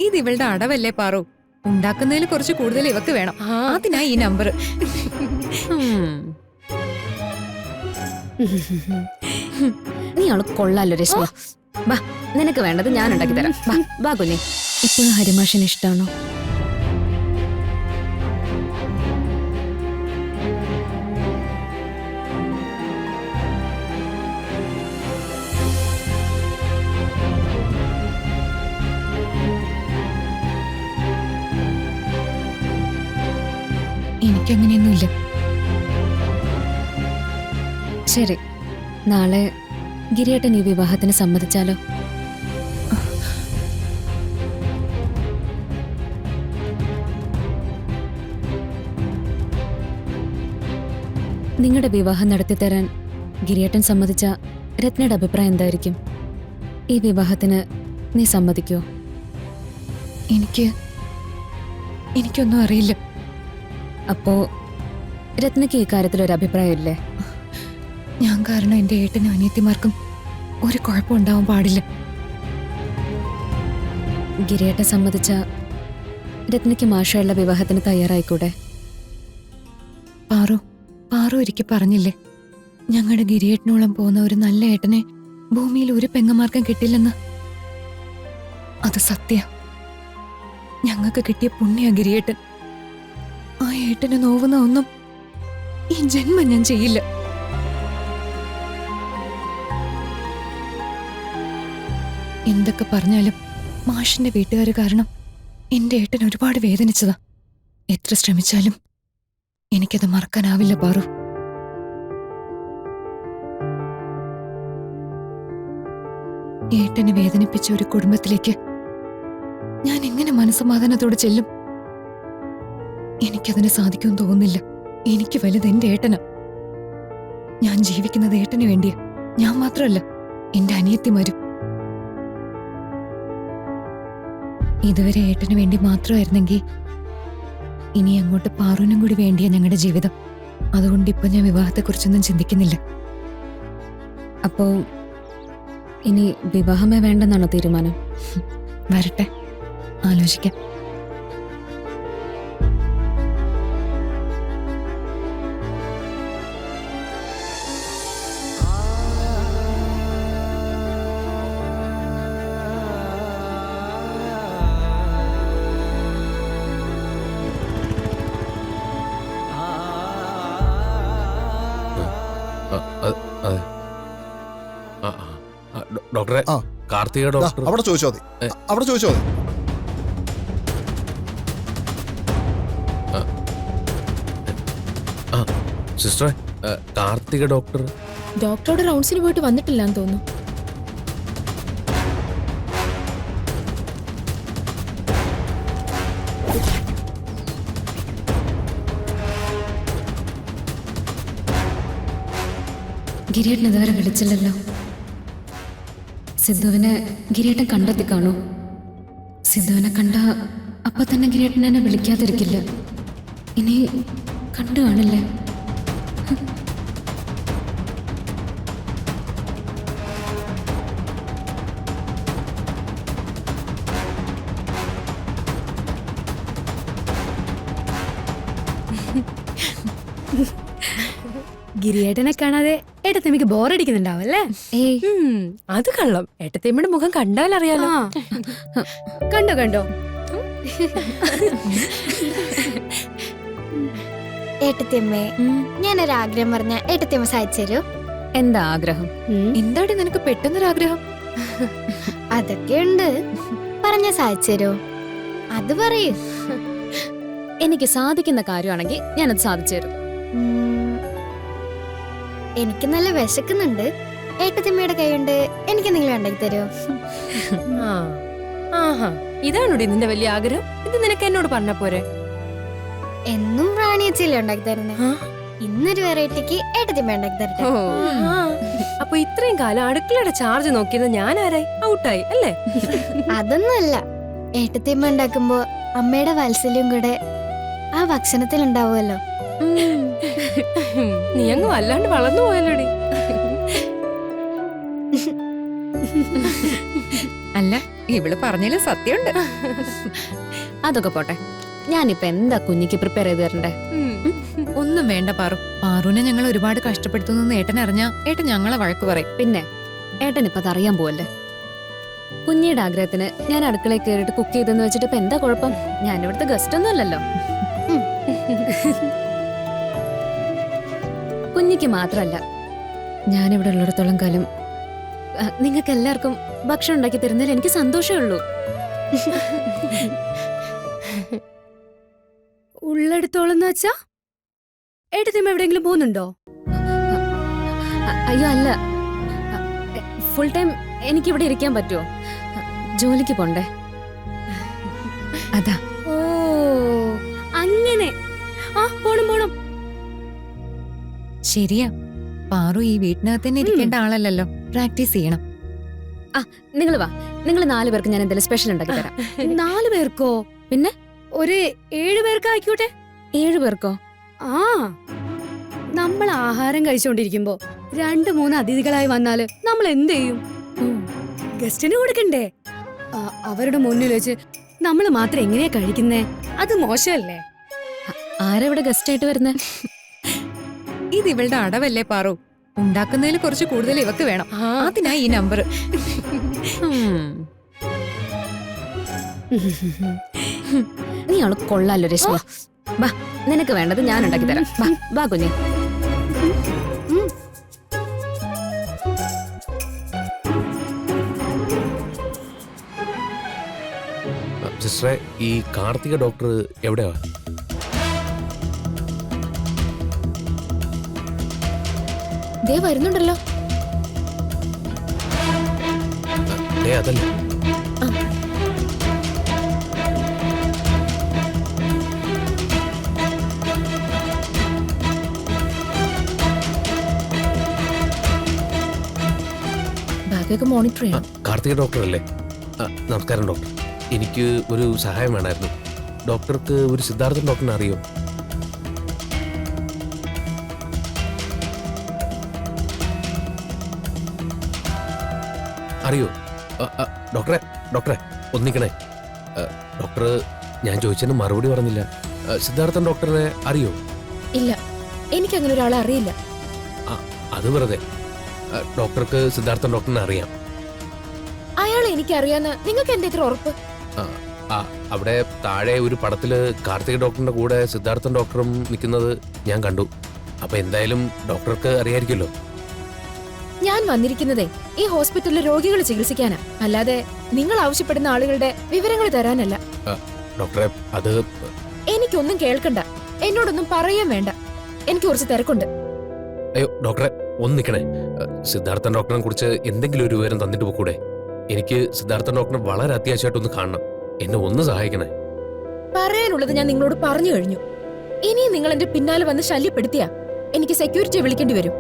ഇത് ഇവളുടെ അടവല്ലേ പാറു. ഉണ്ടാക്കുന്നതിൽ കുറച്ച് കൂടുതൽ ഇവക്ക് വേണം. അതിനാ ഈ നമ്പർ. നീ അവള് കൊള്ളാലോ രശ്മി. ബാ, നിനക്ക് വേണ്ടത് ഞാൻ ഉണ്ടാക്കി തരാം. ബാ കുഞ്ഞെ. ഇപ്പോഴും ഹരിമാഷിന് ഇഷ്ടാണോ? എനിക്കങ്ങനെയൊന്നുമില്ല. ശരി, നാളെ ഗിരിയേട്ടൻ ഈ വിവാഹത്തിന് സമ്മതിച്ചാലോ? നിങ്ങളുടെ വിവാഹം നടത്തിത്തരാൻ ഗിരിയേട്ടൻ സമ്മതിച്ച രത്നയുടെ അഭിപ്രായം എന്തായിരിക്കും? ഈ വിവാഹത്തിന് നീ സമ്മതിക്കോ? എനിക്കൊന്നും അറിയില്ല. അപ്പോ രത്നയ്ക്ക് ഈ കാര്യത്തിൽ ഒരു അഭിപ്രായമില്ലേ? ഞാൻ കാരണം എന്റെ ഏട്ടനും അനിയത്തിമാർക്കും ഒരു കുഴപ്പമുണ്ടാവാൻ പാടില്ല. ഗിരിയേട്ടൻ സമ്മതിച്ച രത്നയ്ക്ക് മാഷയുള്ള വിവാഹത്തിന് തയ്യാറായിക്കൂടെ? പാറു ഒരിക്കൽ പറഞ്ഞില്ലേ, ഞങ്ങളുടെ ഗിരിയേട്ടനോളം പോകുന്ന ഒരു നല്ല ഏട്ടനെ ഭൂമിയിൽ ഒരു പെങ്ങന്മാർക്കും കിട്ടില്ലെന്ന്. അത് സത്യ. ഞങ്ങൾക്ക് കിട്ടിയ പുണ്യ ഗിരിയേട്ടൻ. ആ ഏട്ടന് നോവുന്ന ഒന്നും ഈ ജന്മം ഞാൻ ചെയ്യില്ല. എന്തൊക്കെ പറഞ്ഞാലും മാഷിന്റെ വീട്ടുകാര് കാരണം എന്റെ ഏട്ടൻ ഒരുപാട് വേദനിച്ചതാ. എത്ര ശ്രമിച്ചാലും എനിക്കത് മറക്കാനാവില്ല പാറു. ഏട്ടനെ വേദനിപ്പിച്ച ഒരു കുടുംബത്തിലേക്ക് ഞാൻ എങ്ങനെ മനസ്സമാധാനത്തോടെ ചെല്ലും? എനിക്കതിന് സാധിക്കുമെന്ന് തോന്നുന്നില്ല. എനിക്ക് വലുത് എന്റെ ഏട്ടനാ. ഞാൻ ജീവിക്കുന്നത് ഏട്ടന് വേണ്ടിയാ. ഞാൻ മാത്രമല്ല, എന്റെ അനിയത്തിമാരും. ഇതുവരെ ഏട്ടന് വേണ്ടി മാത്രമായിരുന്നെങ്കിൽ ഇനി അങ്ങോട്ട് പാറുവിനും കൂടി വേണ്ടിയാ ഞങ്ങളുടെ ജീവിതം. അതുകൊണ്ട് ഇപ്പൊ ഞാൻ വിവാഹത്തെക്കുറിച്ചൊന്നും ചിന്തിക്കുന്നില്ല. അപ്പോ ഇനി വിവാഹമേ വേണ്ടെന്നാണോ തീരുമാനം? വരട്ടെ, ആലോചിക്കാം. ഡോക്ടറെ, കാർത്തിക ഡോക്ടർ അവിടെ ചോദിച്ചോ മതി. അവിടെ ചോദിച്ചോ മതി. സിസ്റ്ററെ, കാർത്തിക ഡോക്ടർ ഡോക്ടറുടെ റൗണ്ട്സിന് പോയിട്ട് വന്നിട്ടില്ലാന്ന് തോന്നുന്നു. ഗിരിയേട്ടൻ ഇതുവരെ വിളിച്ചില്ലല്ലോ. സിദ്ധുവിനെ ഗിരിയേട്ടൻ കണ്ടെത്തി കാണൂ. സിദ്ധുവിനെ കണ്ട അപ്പൊ തന്നെ ഗിരിയേട്ടൻ എന്നെ വിളിക്കാതിരിക്കില്ല. ഇനി കണ്ടു കാണില്ലേ? ഗിരിയേട്ടനെ കാണാതെ ഏട്ടത്തിയമ്മക്ക് ബോറടിക്കുന്നുണ്ടാവും അല്ലേ? ഏയ്, അത് കള്ളം. ഏട്ടത്തിയമ്മയുടെ മുഖം കണ്ടാലറിയാലോ. കണ്ടോ കണ്ടോ? ഏട്ടത്തിയമ്മേ, ഞാനൊരാഗ്രഹം പറഞ്ഞ ഏട്ടത്തിയമ്മ സാധിച്ചു തരൂ? എന്താ ആഗ്രഹം? എന്താടി നിനക്ക് പെട്ടെന്നൊരാഗ്രഹം? അതൊക്കെയുണ്ട്, പറഞ്ഞ സാധിച്ചു തരൂ? അത് പറയൂ. എനിക്ക് സാധിക്കുന്ന കാര്യമാണെങ്കിൽ ഞാനത് സാധിച്ചു തരും. എനിക്ക് നല്ല വിശക്കുന്നുണ്ട്. ഏട്ടത്തിയമ്മയുടെ കൈ കൊണ്ട് എനിക്ക് എന്തെങ്കിലും ഉണ്ടാക്കി തരൂ? ഇതാണോടി നിന്റെ വലിയ ആഗ്രഹം? ഇത് നിനക്ക് എന്നോട് പറഞ്ഞ പോരെ? എന്നും റാണിയച്ചല്ലേ ഉണ്ടാക്കി തരുന്നേ. ഇന്നൊരു വെറൈറ്റിക്ക് ഏട്ടത്തിയമ്മ ഉണ്ടാക്കി തരട്ടെ. അപ്പൊ ഇത്രയും കാലം അടുക്കളയുടെ ചാർജ് നോക്കിയത് ഞാൻ ആരായി? ഔട്ടായി അല്ലേ? അതൊന്നുമല്ല, ഏട്ടത്തിയമ്മ ഉണ്ടാക്കുമ്പോ അമ്മയുടെ വാത്സല്യം കൂടെ ആ ഭക്ഷണത്തിൽ ഉണ്ടാവുമല്ലോ. നീ അങ്ങ് വല്ലാണ്ട് വളർന്നു പോയല്ലോടി. അല്ല, ഇവള് പറഞ്ഞതില് സത്യമുണ്ട്. അതൊക്കെ പോട്ടെ, ഞാനിപ്പോ എന്താ കുഞ്ഞിക്ക് പ്രിപ്പയർ ചെയ്ത് തരണ്ടേ? ഒന്നും വേണ്ട പാറു. പാറുവിനെ ഞങ്ങൾ ഒരുപാട് കഷ്ടപ്പെടുത്തുന്നെന്ന് ഏട്ടൻ അറിഞ്ഞാ ഏട്ടൻ ഞങ്ങളെ വഴക്ക് പറയും. പിന്നെ ഏട്ടൻ ഇപ്പൊ അതറിയാൻ പോവല്ലേ. കുഞ്ഞിയുടെ ആഗ്രഹത്തിന് ഞാൻ അടുക്കളയിൽ കയറിയിട്ട് കുക്ക് ചെയ്തെന്ന് വെച്ചിട്ട് ഇപ്പൊ എന്താ കുഴപ്പം? ഞാൻ ഇവിടുത്തെ ഗസ്റ്റ് ഒന്നും അല്ലല്ലോ. കുഞ്ഞിക്ക് മാത്രല്ല, ഞാനിവിടെ ഉള്ളിടത്തോളം കാലം നിങ്ങൾക്ക് എല്ലാവർക്കും ഭക്ഷണം ഉണ്ടാക്കി തരുന്നതിൽ എനിക്ക് സന്തോഷമേ ഉള്ളൂ. ഉള്ളിടത്തോളം വെച്ചാ ഏട്ടത്തിമ്മ എവിടെയെങ്കിലും പോകുന്നുണ്ടോ? അയ്യോ അല്ല, ഫുൾ ടൈം എനിക്ക് ഇവിടെ ഇരിക്കാൻ പറ്റുമോ? ജോലിക്ക് പോണ്ടേ, അതാ. ഓ അങ്ങനെ. ആ പോണം പോണം. ശരിയാ, പാറു ഈ വീട്ടിനകത്ത് തന്നെ ഇരിക്കേണ്ട ആളല്ലല്ലോ. പ്രാക്ടീസ് ചെയ്യണം. നിങ്ങൾ വാ, നിങ്ങൾ 4 പേർക്ക് ഞാൻ എന്തെങ്കിലും സ്പെഷ്യൽ ഉണ്ടാക്കി തരാം. 4 പേർക്കോ? പിന്നെ ഒരു 7 പേർക്ക് ആയിക്കോട്ടെ. 7 പേർക്കോ? ആ, നമ്മൾ ആഹാരം കഴിച്ചുകൊണ്ടിരിക്കുമ്പോ 2-3 അതിഥികളായി വന്നാല് നമ്മൾ എന്ത് ചെയ്യും? ഗസ്റ്റിന് കൊടുക്കണ്ടേ? അവരുടെ മുന്നിൽ വെച്ച് നമ്മൾ മാത്രം എങ്ങനെയാ കഴിക്കുന്നേ? അത് മോശമല്ലേ? ആരെവിടെ ഗസ്റ്റ് ആയിട്ട് വരുന്നേ? ഇത് ഇവളുടെ അടവല്ലേ പാറു? ഉണ്ടാക്കുന്നതിൽ കുറച്ച് കൂടുതൽ ഇവക്ക് വേണം. അതിനാ ഈ നമ്പർ. നീ അവള് കൊള്ളാലോ രശ്മ. ബാ, നിനക്ക് വേണ്ടത് ഞാൻ ഉണ്ടാക്കി തരാം. ബാ ബാ കുഞ്ഞെ. സിസ്റ്ററെ, ഈ കാർത്തിക ഡോക്ടർ എവിടെയാ? ദേ വരുന്നുണ്ടല്ലോ. അതല്ല, ബാഗൊക്കെ മോണിറ്റർ ചെയ്യണം. കാർത്തിക ഡോക്ടർ അല്ലേ? നമസ്കാരം ഡോക്ടർ. എനിക്ക് ഒരു സഹായം വേണമായിരുന്നു. ഡോക്ടർക്ക് ഒരു സിദ്ധാർത്ഥൻ ഡോക്ടറിനെ അറിയോ? അറിയോ? ഡോക്ടറെ ഡോക്ടറെ ഒന്നിക്കണേ. ഡോക്ടർ, ഞാൻ ചോദിച്ചതിന് മറുപടി പറഞ്ഞില്ല. സിദ്ധാർത്ഥൻ ഡോക്ടറിനെ അറിയോ? ഇല്ല, എനിക്ക് അങ്ങനെ ഒരാളെ അറിയില്ല. അത് വെറുതെ. ഡോക്ടർക്ക് സിദ്ധാർത്ഥൻ ഡോക്ടറിനെ അറിയാം. അയാളെ എനിക്കറിയാന്ന് നിങ്ങൾക്ക് എന്താ ഇത്ര ഉറപ്പ്? അവിടെ താഴെ ഒരു പടത്തില് കാർത്തിക ഡോക്ടറിന്റെ കൂടെ സിദ്ധാർത്ഥൻ ഡോക്ടറും നിൽക്കുന്നത് ഞാൻ കണ്ടു. അപ്പൊ എന്തായാലും ഡോക്ടർക്ക് അറിയായിരിക്കുമല്ലോ. ഞാൻ വന്നിരിക്കുന്നതേ ഈ ഹോസ്പിറ്റലിലെ രോഗികളെ ചികിത്സിക്കാനാ, അല്ലാതെ നിങ്ങൾ ആവശ്യപ്പെടുന്ന ആളുകളുടെ വിവരങ്ങൾ തരാനല്ല. ഡോക്ടറെ, അത് എനിക്കൊന്നും കേൾക്കണ്ട, എന്നോടൊന്നും പറയാൻ വേണ്ട. എനിക്ക് കുറച്ച് തിരക്കുണ്ട്. അയ്യോ ഡോക്ടറെ, ഒന്ന് നിൽക്കണേ. സിദ്ധാർത്ഥൻ ഡോക്ടറിനെ കുറിച്ച് എന്തെങ്കിലും ഒരു വിവരം തന്നിട്ട് പോകൂടെ? എനിക്ക് സിദ്ധാർത്ഥൻ ഡോക്ടറെ വളരെ അത്യാവശ്യമായിട്ടൊന്ന് കാണണം. എന്നെ ഒന്ന് സഹായിക്കണേ. പറയാനുള്ളത് ഞാൻ നിങ്ങളോട് പറഞ്ഞു കഴിഞ്ഞു. ഇനിയും നിങ്ങൾ എന്റെ പിന്നാലെ വന്ന് ശല്യപ്പെടുത്തിയാ എനിക്ക് സെക്യൂരിറ്റിയെ വിളിക്കേണ്ടി വരും.